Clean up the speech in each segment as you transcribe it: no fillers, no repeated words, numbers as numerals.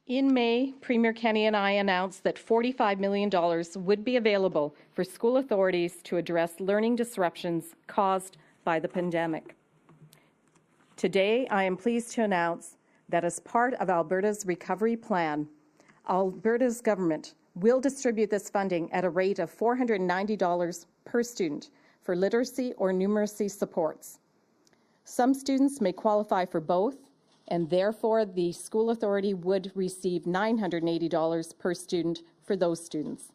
In May, Premier Kenney and I announced that $45 million would be available for school authorities to address learning disruptions caused by the pandemic. Today, I am pleased to announce that as part of Alberta's recovery plan, Alberta's government will distribute this funding at a rate of $490 per student for literacy or numeracy supports. Some students may qualify for both, and therefore the school authority would receive $980 per student for those students.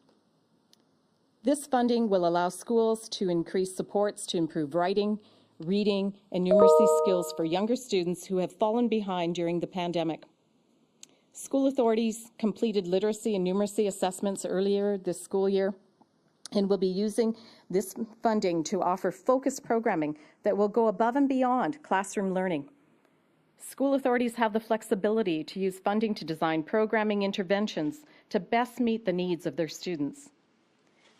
This funding will allow schools to increase supports to improve writing, reading, and numeracy skills for younger students who have fallen behind during the pandemic. School authorities completed literacy and numeracy assessments earlier this school year and will be using this funding to offer focused programming that will go above and beyond classroom learning. School authorities have the flexibility to use funding to design programming interventions to best meet the needs of their students.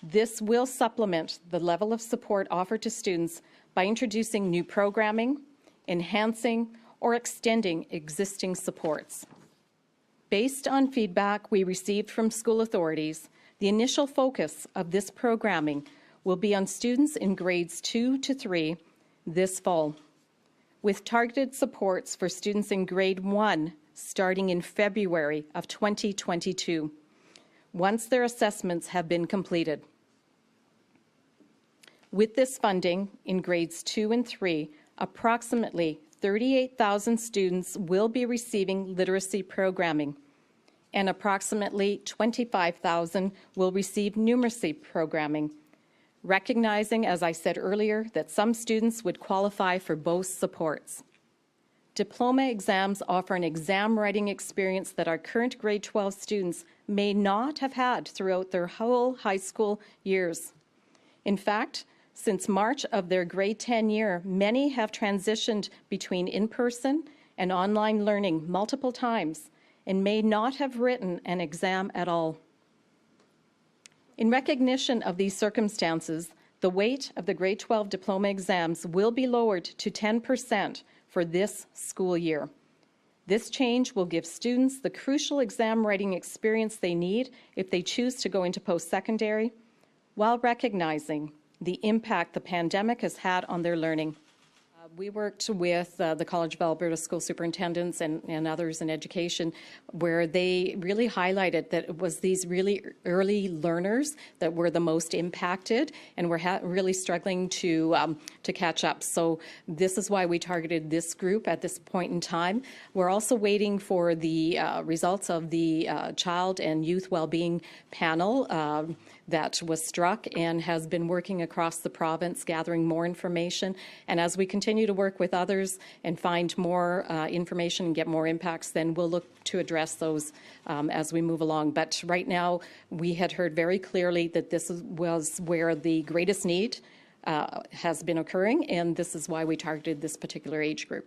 This will supplement the level of support offered to students by introducing new programming, enhancing, or extending existing supports. Based on feedback we received from school authorities, the initial focus of this programming will be on students in grades 2 to 3 this fall, with targeted supports for students in grade 1 starting in February of 2022, once their assessments have been completed. With this funding in grades 2 and 3, approximately 38,000 students will be receiving literacy programming, and approximately 25,000 will receive numeracy programming, recognizing, as I said earlier, that some students would qualify for both supports. Diploma exams offer an exam writing experience that our current grade 12 students may not have had throughout their whole high school years. In fact, since March of their grade 10 year, many have transitioned between in-person and online learning multiple times and may not have written an exam at all. In recognition of these circumstances, the weight of the grade 12 diploma exams will be lowered to 10% for this school year. This change will give students the crucial exam writing experience they need if they choose to go into post-secondary, while recognizing the impact the pandemic has had on their learning. We worked with the College of Alberta School Superintendents and others in education, where they really highlighted that it was these really early learners that were the most impacted and were really struggling to catch up. So this is why we targeted this group at this point in time. We're also waiting for the results of the Child and Youth Wellbeing Panel that was struck and has been working across the province, gathering more information. And as we continue to work with others and find more information and get more impacts, then we'll look to address those as we move along. But right now, we had heard very clearly that this was where the greatest need has been occurring, and this is why we targeted this particular age group.